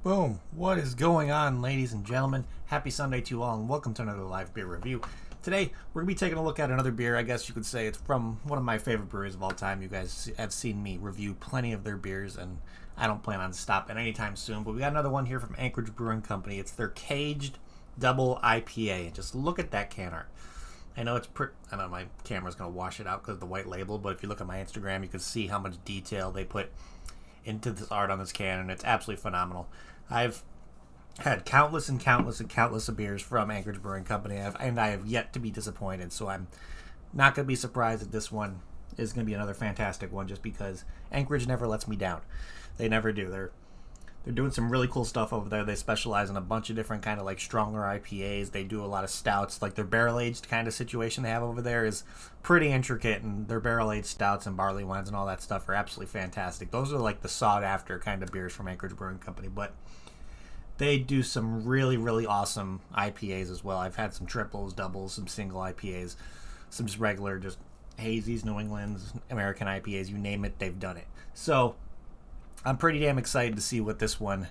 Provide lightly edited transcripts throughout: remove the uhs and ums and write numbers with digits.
Boom. What is going on, ladies and gentlemen? Happy Sunday to you all, and welcome to another live beer review. Today, we're going to be taking a look at another beer. I guess you could say it's from one of my favorite breweries of all time. You guys have seen me review plenty of their beers, and I don't plan on stopping anytime soon. But we got another one here from Anchorage Brewing Company. It's their Caged Double IPA. And just look at that can art. I know I know my camera's going to wash it out because of the white label, but if you look at my Instagram, you can see how much detail they put into this art on this can, and it's absolutely phenomenal. I've had countless of beers from Anchorage Brewing Company, and I have yet to be disappointed. So I'm not going to be surprised that this one is going to be another fantastic one, just because Anchorage never lets me down. They never do. They're doing some really cool stuff over there. They specialize in a bunch of different kind of like stronger IPAs. They do a lot of stouts. Like their barrel-aged kind of situation they have over there is pretty intricate, and their barrel-aged stouts and barley wines and all that stuff are absolutely fantastic. Those are like the sought-after kind of beers from Anchorage Brewing Company, but they do some really, really awesome IPAs as well. I've had some triples, doubles, some single IPAs, some just regular, just hazies, New England's, American IPAs, you name it, they've done it. So I'm pretty damn excited to see what this one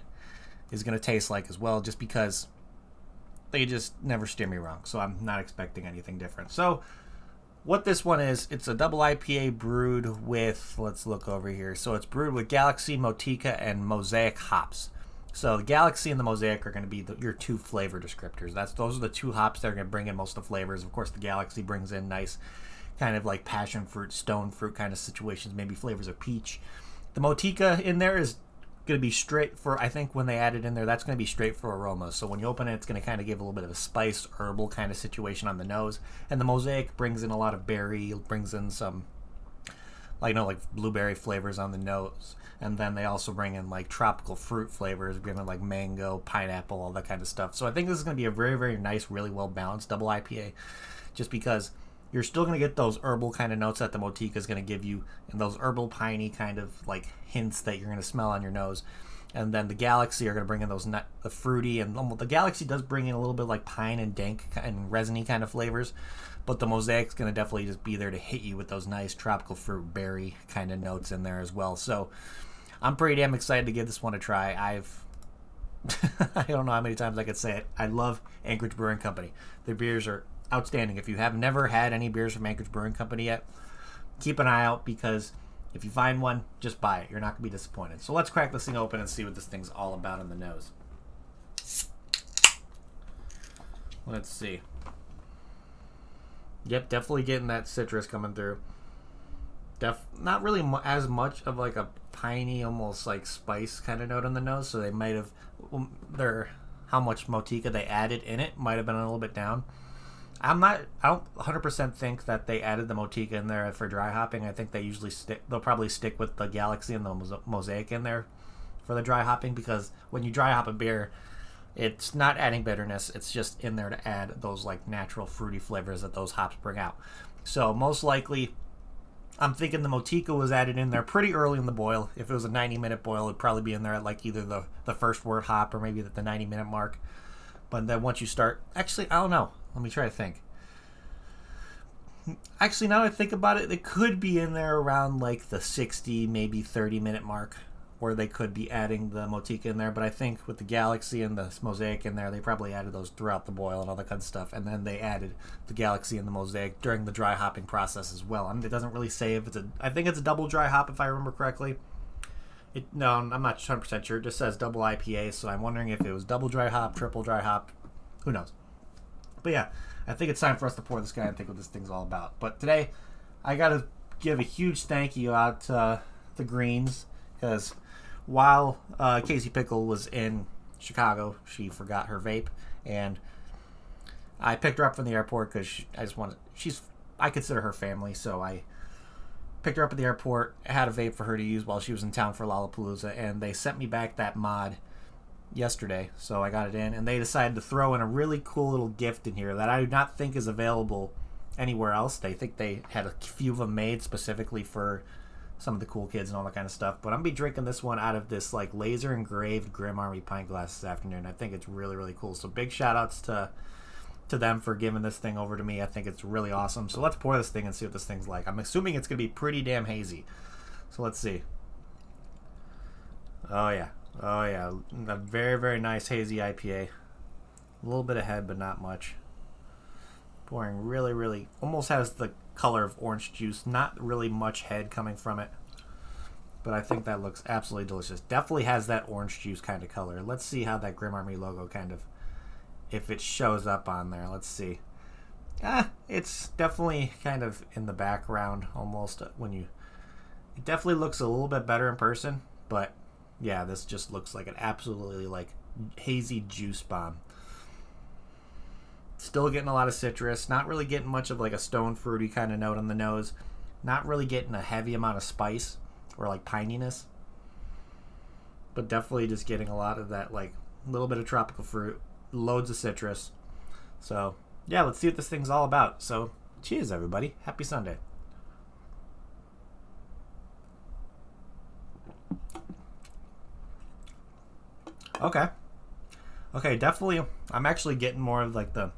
is going to taste like as well, just because they just never steer me wrong. So I'm not expecting anything different. So what this one is, it's a double IPA brewed with, let's look over here. So it's brewed with Galaxy, Motica, and Mosaic hops. So the Galaxy and the Mosaic are going to be your two flavor descriptors. Those are the two hops that are going to bring in most of the flavors. Of course, the Galaxy brings in nice kind of like passion fruit, stone fruit kind of situations, maybe flavors of peach. The Motica in there is going to be straight for, I think when they add it in there, that's going to be straight for aroma. So when you open it, it's going to kind of give a little bit of a spiced, herbal kind of situation on the nose. And the Mosaic brings in a lot of berry, brings in some, like blueberry flavors on the nose. And then they also bring in like tropical fruit flavors, giving like mango, pineapple, all that kind of stuff. So I think this is going to be a very, very nice, really well balanced double IPA, just because you're still going to get those herbal kind of notes that the Motica is going to give you, and those herbal, piney kind of like hints that you're going to smell on your nose. And then the Galaxy are going to bring in the fruity, and the Galaxy does bring in a little bit like pine and dank and resiny kind of flavors, but the Mosaic's going to definitely just be there to hit you with those nice tropical fruit, berry kind of notes in there as well. So I'm pretty damn excited to give this one a try. I don't know how many times I could say it. I love Anchorage Brewing Company. Their beers are outstanding. If you have never had any beers from Anchorage Brewing Company yet, keep an eye out, because if you find one, just buy it. You're not going to be disappointed. So let's crack this thing open and see what this thing's all about in the nose. Let's see. Yep, definitely getting that citrus coming through. Not really as much of like a piney, almost like spice kind of note on the nose. So they might have how much Motica they added in it might have been a little bit down. I don't 100% think that they added the Motica in there for dry hopping. I think they'll probably stick with the Galaxy and the Mosaic in there for the dry hopping, because when you dry hop a beer, it's not adding bitterness. It's just in there to add those like natural fruity flavors that those hops bring out. So most likely, I'm thinking the Motica was added in there pretty early in the boil. If it was a 90-minute boil, it'd probably be in there at like either the first wort hop or maybe at the 90-minute mark. But then once you start, actually, I don't know. Let me try to think. Actually, now that I think about it, could be in there around like the 60, maybe 30-minute mark, where they could be adding the Motica in there. But I think with the Galaxy and the Mosaic in there, they probably added those throughout the boil and all that kind of stuff. And then they added the Galaxy and the Mosaic during the dry hopping process as well. It doesn't really say if I think it's a double dry hop if I remember correctly. No, I'm not 100% sure. It just says double IPA, so I'm wondering if it was double dry hop, triple dry hop. Who knows? But yeah, I think it's time for us to pour this guy and think what this thing's all about. But today, I got to give a huge thank you out to the Greens, because while Casey Pickle was in Chicago, she forgot her vape, and I picked her up from the airport because I consider her family, so I picked her up at the airport, had a vape for her to use while she was in town for Lollapalooza, and they sent me back that mod yesterday, so I got it in, and they decided to throw in a really cool little gift in here that I do not think is available anywhere else. They think they had a few of them made specifically for some of the cool kids and all that kind of stuff, but I'm gonna be drinking this one out of this like laser engraved Grim Army pint glass this afternoon. I think it's really, really cool, so big shout outs to them for giving this thing over to me. I think it's really awesome. So let's pour this thing and see what this thing's like. I'm assuming it's gonna be pretty damn hazy, so let's see. Oh yeah, Oh yeah, a very, very nice hazy IPA. A little bit of head, but not much. Pouring really, really, almost has the color of orange juice. Not really much head coming from it. But I think that looks absolutely delicious. Definitely has that orange juice kind of color. Let's see how that Grim Army logo kind of, if it shows up on there. Let's see. It's definitely kind of in the background almost when you... It definitely looks a little bit better in person. But yeah, this just looks like an absolutely like hazy juice bomb. Still getting a lot of citrus. Not really getting much of like a stone fruity kind of note on the nose. Not really getting a heavy amount of spice or like pininess, but definitely just getting a lot of that like little bit of tropical fruit, loads of citrus. So yeah, let's see what this thing's all about. So cheers everybody, happy Sunday. Okay, definitely I'm actually getting more of like the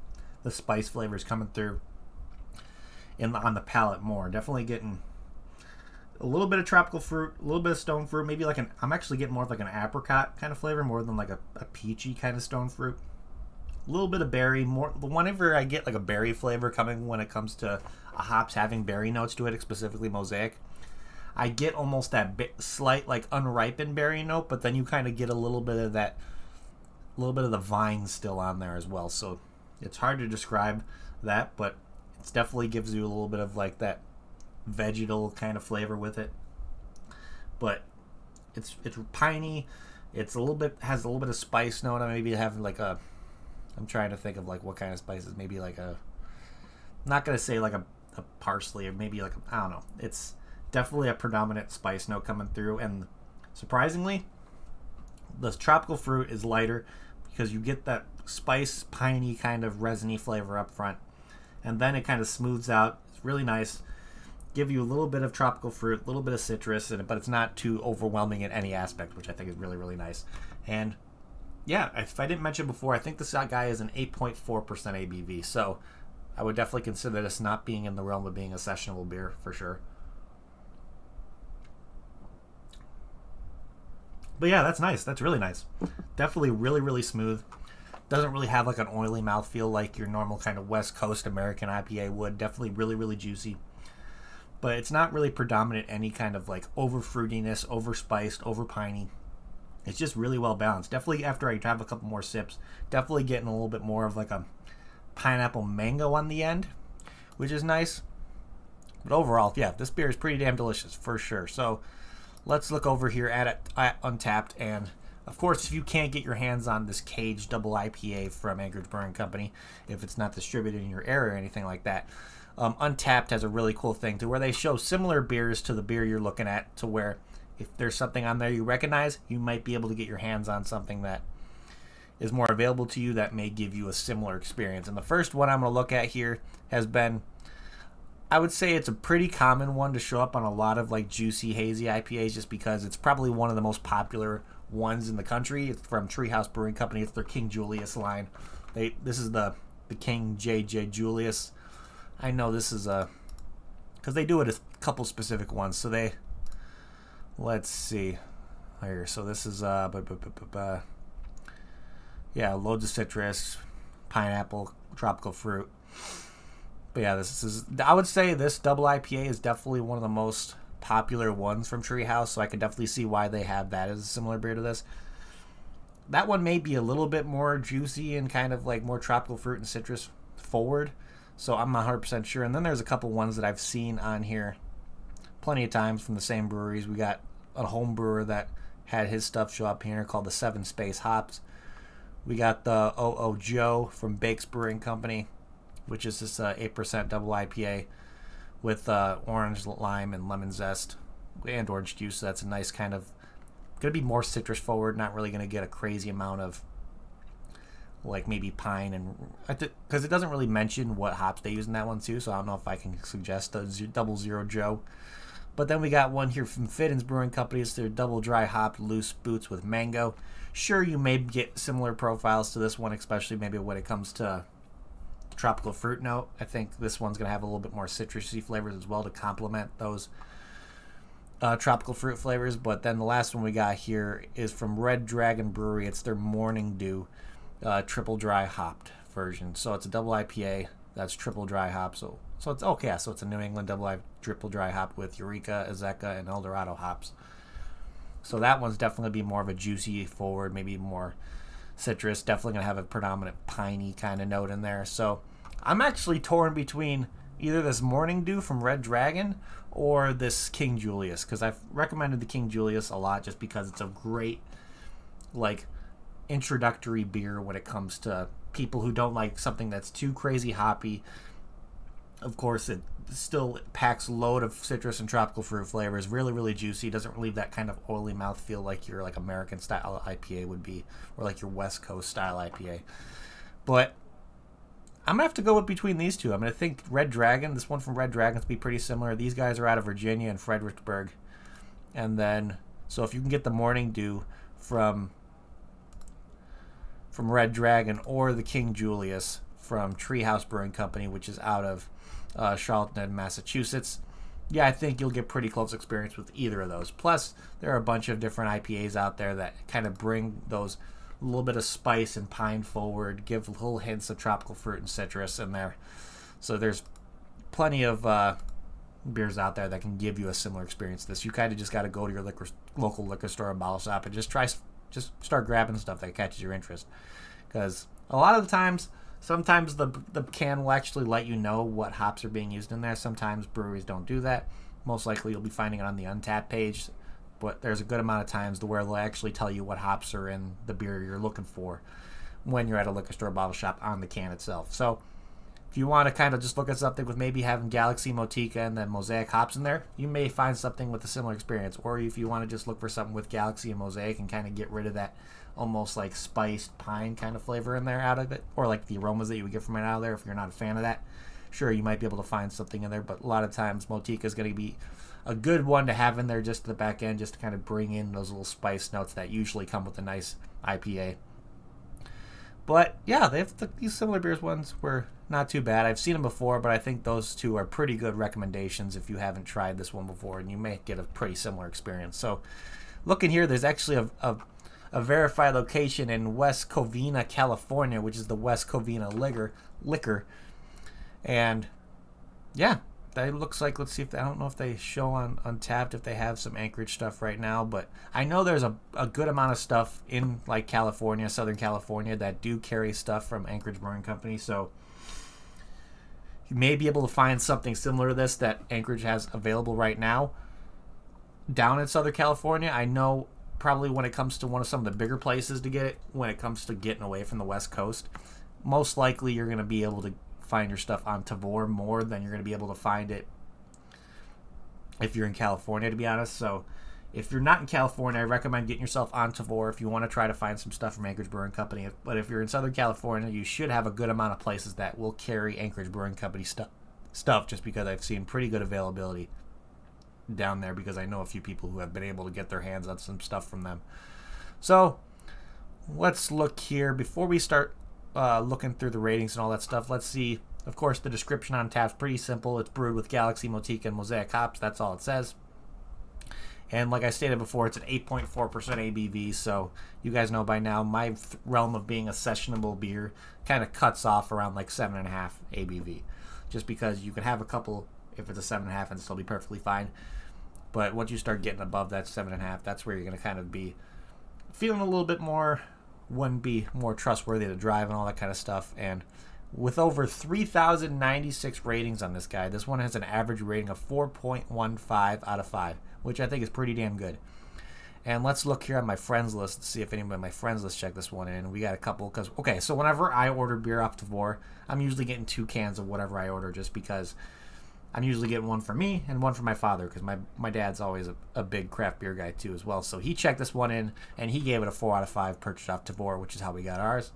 spice flavors coming through on the palate more. Definitely getting a little bit of tropical fruit, a little bit of stone fruit, maybe like I'm actually getting more of like an apricot kind of flavor more than like a peachy kind of stone fruit. A little bit of berry, more whenever I get like a berry flavor coming when it comes to a hops having berry notes to it, specifically Mosaic, I get almost that slight like unripened berry note, but then you kind of get a little bit of that, a little bit of the vine still on there as well. So it's hard to describe that, but it definitely gives you a little bit of like that vegetal kind of flavor with it, but it's piney. It's a little bit, has a little bit of spice note. Maybe having like a, I'm trying to think of like what kind of spices. Maybe like a, I'm not gonna say like a parsley, or maybe like I don't know. It's definitely a predominant spice note coming through, and surprisingly, the tropical fruit is lighter because you get that spice, piney kind of resiny flavor up front, and then it kind of smooths out. It's really nice. Give you a little bit of tropical fruit, a little bit of citrus in it, but it's not too overwhelming in any aspect, which I think is really, really nice. And yeah, if I didn't mention before, I think this guy is an 8.4% ABV, so I would definitely consider this not being in the realm of being a sessionable beer for sure. But yeah, that's nice. That's really nice. Definitely really, really smooth. Doesn't really have like an oily mouthfeel like your normal kind of West Coast American IPA would. Definitely really, really juicy. But it's not really predominant any kind of like over fruitiness, over spiced, over piney. It's just really well balanced. Definitely after I have a couple more sips, definitely getting a little bit more of like a pineapple mango on the end, which is nice. But overall, yeah, this beer is pretty damn delicious for sure. So let's look over here at it at Untappd, and of course, if you can't get your hands on this Cage Double IPA from Anchorage Brewing Company, if it's not distributed in your area or anything like that, Untappd has a really cool thing to where they show similar beers to the beer you're looking at, to where if there's something on there you recognize, you might be able to get your hands on something that is more available to you that may give you a similar experience. And the first one I'm going to look at here has been, I would say it's a pretty common one to show up on a lot of like juicy hazy IPAs, just because it's probably one of the most popular ones in the country. It's from Treehouse Brewing Company. It's their King Julius line. This is the King JJ Julius. I know this is because they do it a couple specific ones. So let's see here. So this is yeah, loads of citrus, pineapple, tropical fruit. But yeah, this is, I would say this double IPA is definitely one of the most popular ones from Treehouse, so I can definitely see why they have that as a similar beer to this. That one may be a little bit more juicy and kind of like more tropical fruit and citrus forward, so I'm not 100% sure. And then there's a couple ones that I've seen on here plenty of times from the same breweries. We got a home brewer that had his stuff show up here called the 7 Space Hops. We got the OO Joe from Bakes Brewing Company, which is this 8% double IPA with orange, lime, and lemon zest and orange juice. So that's a nice kind of, going to be more citrus forward, not really going to get a crazy amount of like maybe pine, and because it doesn't really mention what hops they use in that one too, so I don't know if I can suggest a Double Zero Joe. But then we got one here from Fiddens Brewing Company. It's their double dry hopped loose boots with mango. Sure, you may get similar profiles to this one, especially maybe when it comes to tropical fruit note. I think this one's going to have a little bit more citrusy flavors as well to complement those tropical fruit flavors. But then the last one we got here is from Red Dragon Brewery. It's their Morning Dew triple dry hopped version. So it's a double IPA that's triple dry hop. So it's okay. So it's a New England triple dry hop with Eureka, Azeka, and Eldorado hops. So that one's definitely be more of a juicy forward, maybe more citrus. Definitely gonna have a predominant piney kind of note in there. So I'm actually torn between either this Morning Dew from Red Dragon or this King Julius, because I've recommended the King Julius a lot just because it's a great like introductory beer when it comes to people who don't like something that's too crazy hoppy. Of course, it still packs a load of citrus and tropical fruit flavors. Really, really juicy. Doesn't leave that kind of oily mouthfeel like your like American style IPA would be, or like your West Coast style IPA. But I'm gonna have to go with between these two. I'm gonna think Red Dragon. This one from Red Dragon to be pretty similar. These guys are out of Virginia and Fredericksburg, and then so if you can get the Morning Dew from Red Dragon or the King Julius from Treehouse Brewing Company, which is out of Charlton, Massachusetts. Yeah, I think you'll get pretty close experience with either of those. Plus, there are a bunch of different IPAs out there that kind of bring those a little bit of spice and pine forward, give little hints of tropical fruit and citrus in there. So there's plenty of beers out there that can give you a similar experience to this. You kind of just got to go to your local liquor store or bottle shop and just start grabbing stuff that catches your interest. Because a lot of the times, sometimes the can will actually let you know what hops are being used in there. Sometimes breweries don't do that. Most likely you'll be finding it on the Untapped page. But there's a good amount of times to where they'll actually tell you what hops are in the beer you're looking for when you're at a liquor store bottle shop on the can itself. So if you want to kind of just look at something with maybe having Galaxy, Motica, and then Mosaic hops in there, you may find something with a similar experience. Or if you want to just look for something with Galaxy and Mosaic and kind of get rid of that almost like spiced pine kind of flavor in there out of it, or like the aromas that you would get from it out of there, if you're not a fan of that, sure, you might be able to find something in there. But a lot of times Motica is going to be a good one to have in there just at the back end, just to kind of bring in those little spice notes that usually come with a nice IPA. But yeah, these similar beers ones were not too bad. I've seen them before, but I think those two are pretty good recommendations if you haven't tried this one before, and you may get a pretty similar experience. So looking here, there's actually a verified location in West Covina, California, which is the West Covina liquor. And yeah, that looks like, let's see if I don't know if they show on Untapped if they have some Anchorage stuff right now, but I know there's a good amount of stuff in like California, Southern California, that do carry stuff from Anchorage Brewing Company. So you may be able to find something similar to this that Anchorage has available right now down in Southern California. I know probably when it comes to some of the bigger places to get it, when it comes to getting away from the West Coast, most likely you're going to be able to find your stuff on Tavour more than you're going to be able to find it if you're in California, to be honest. So if you're not in California, I recommend getting yourself on Tavour if you want to try to find some stuff from Anchorage Brewing Company. But if you're in Southern California, you should have a good amount of places that will carry Anchorage Brewing Company stuff, just because I've seen pretty good availability down there, because I know a few people who have been able to get their hands on some stuff from them. So let's look here. Before we start looking through the ratings and all that stuff, let's see. Of course, the description on tap's pretty simple. It's brewed with Galaxy, Motica, and Mosaic hops. That's all it says. And like I stated before, it's an 8.4% ABV, so you guys know by now my realm of being a sessionable beer kind of cuts off around like 7.5 ABV, just because you can have a couple if it's a 7.5 and still be perfectly fine. But once you start getting above that 7.5, that's where you're going to kind of be feeling a little bit more, wouldn't be more trustworthy to drive and all that kind of stuff. And with over 3,096 ratings on this guy, this one has an average rating of 4.15 out of 5, which I think is pretty damn good. And let's look here on my friends list to see if anybody on my friends list checked this one in. We got a couple, because, okay, so whenever I order beer off Tavour, I'm usually getting 2 cans of whatever I order, just because I'm usually getting one for me and one for my father, because my dad's always a big craft beer guy too as well. So he checked this one in, and he gave it a 4 out of 5 purchased off Tavour, which is how we got ours.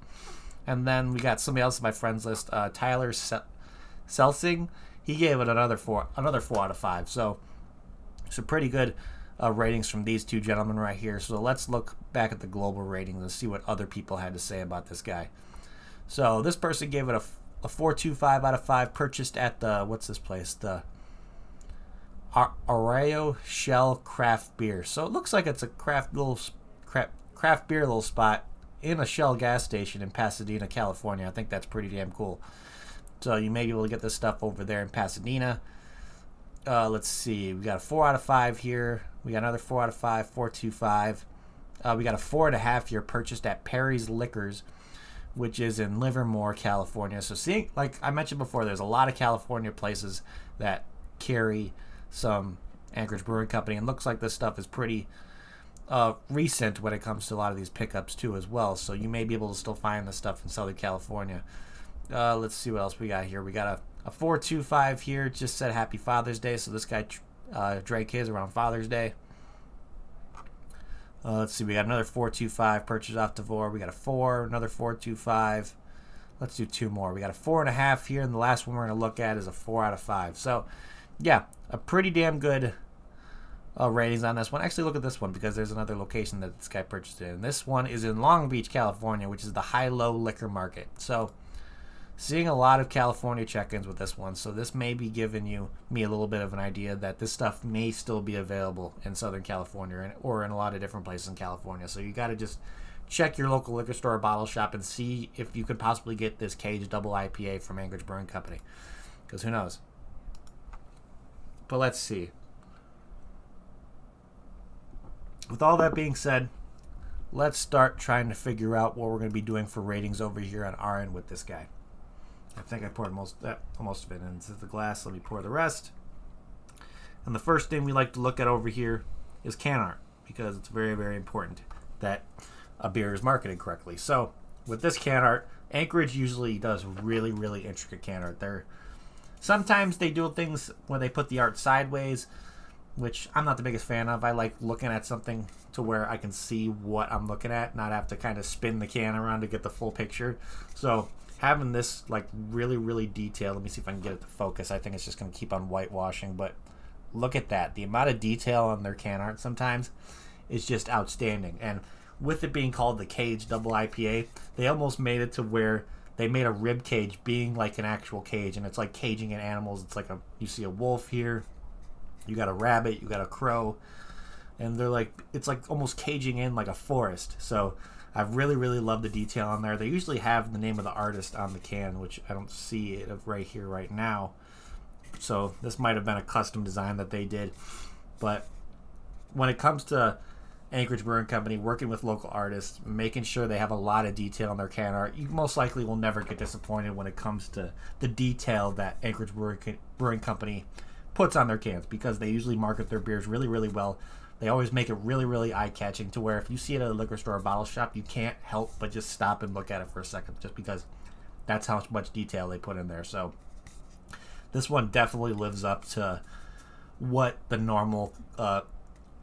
And then we got somebody else on my friends list, Tyler Selsing. He gave it another 4 out of 5. So pretty good ratings from these two gentlemen right here. So let's look back at the global ratings and see what other people had to say about this guy. So this person gave it a 4.25 out of 5, purchased at the, what's this place? The Arroyo Shell Craft Beer. So it looks like it's a craft beer little spot in a Shell gas station in Pasadena, California. I think that's pretty damn cool. So you may be able to get this stuff over there in Pasadena. Let's see. We got a 4 out of 5 here. We got another 4 out of 5, 4.25. We got a 4.5 year purchased at Perry's Liquors, which is in Livermore, California. So seeing, like I mentioned before, there's a lot of California places that carry some Anchorage Brewing Company, and looks like this stuff is pretty recent when it comes to a lot of these pickups too as well. So you may be able to still find this stuff in Southern California. Let's see what else we got here. We got a 4.25 here. Just said Happy Father's Day, so this guy drank his around Father's Day. Let's see, we got another 4.25 purchased off Devore. We got a 4, another 4.25. Let's do 2 more. We got a 4.5 here, and the last one we're going to look at is a 4 out of 5. So, yeah, a pretty damn good ratings on this one. Actually, look at this one, because there's another location that this guy purchased it in. This one is in Long Beach, California, which is the High-Low Liquor Market. So, seeing a lot of California check-ins with this one, so this may be giving me a little bit of an idea that this stuff may still be available in Southern California or in a lot of different places in California. So you got to just check your local liquor store or bottle shop and see if you could possibly get this Cage Double IPA from Anchorage Brewing Company, because who knows. But let's see. With all that being said, let's start trying to figure out what we're going to be doing for ratings over here on our end with this guy. I think I poured most of it into the glass. Let me pour the rest. And the first thing we like to look at over here is can art, because it's very, very important that a beer is marketed correctly. So with this can art, Anchorage usually does really, really intricate can art. Sometimes they do things where they put the art sideways, which I'm not the biggest fan of. I like looking at something to where I can see what I'm looking at, not have to kind of spin the can around to get the full picture. So having this like really, really detailed, let me see if I can get it to focus. I think it's just going to keep on whitewashing, but look at that. The amount of detail on their can art sometimes is just outstanding. And with it being called the Cage Double IPA, they almost made it to where they made a rib cage being like an actual cage, and it's like caging in animals. It's like you see a wolf here, you got a rabbit, you got a crow, and they're like, it's like almost caging in like a forest. So I really, really love the detail on there. They usually have the name of the artist on the can, which I don't see it right here right now. So this might have been a custom design that they did. But when it comes to Anchorage Brewing Company working with local artists, making sure they have a lot of detail on their can art, you most likely will never get disappointed when it comes to the detail that Anchorage Brewing Company puts on their cans, because they usually market their beers really, really well. They always make it really, really eye-catching to where if you see it at a liquor store or bottle shop, you can't help but just stop and look at it for a second, just because that's how much detail they put in there. So this one definitely lives up to what the normal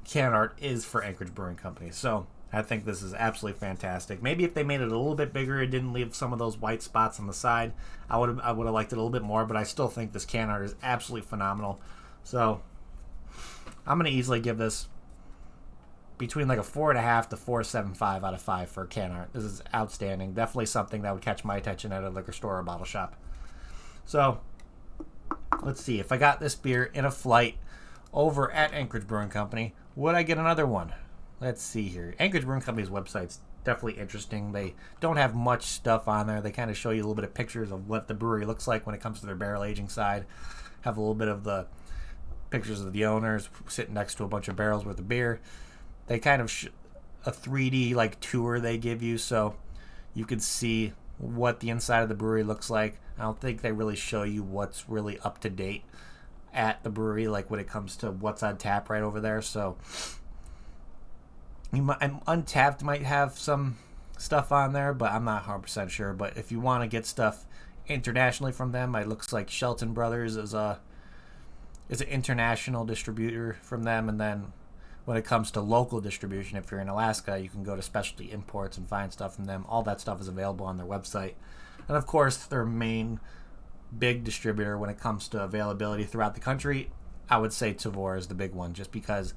can art is for Anchorage Brewing Company. So I think this is absolutely fantastic. Maybe if they made it a little bit bigger, it didn't leave some of those white spots on the side, I would have liked it a little bit more, but I still think this can art is absolutely phenomenal. So I'm going to easily give this between like a 4.5 to 4.75 out of 5 for can art. This is outstanding. Definitely something that would catch my attention at a liquor store or bottle shop. So let's see. If I got this beer in a flight over at Anchorage Brewing Company, would I get another one? Let's see here. Anchorage Brewing Company's website's definitely interesting. They don't have much stuff on there. They kind of show you a little bit of pictures of what the brewery looks like when it comes to their barrel aging side. Have a little bit of the pictures of the owners sitting next to a bunch of barrels worth of beer. They kind of a 3D like tour they give you, so you can see what the inside of the brewery looks like. I don't think they really show you what's really up to date at the brewery, like when it comes to what's on tap right over there. So Untapped might have some stuff on there, but I'm not 100% sure. But if you want to get stuff internationally from them, it looks like Shelton Brothers is an international distributor from them. And then when it comes to local distribution, if you're in Alaska, you can go to Specialty Imports and find stuff from them. All that stuff is available on their website. And of course, their main big distributor when it comes to availability throughout the country, I would say Tavour is the big one, just because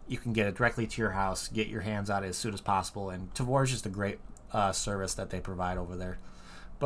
you can get it directly to your house, get your hands on it as soon as possible, and Tavour is just a great service that they provide over there.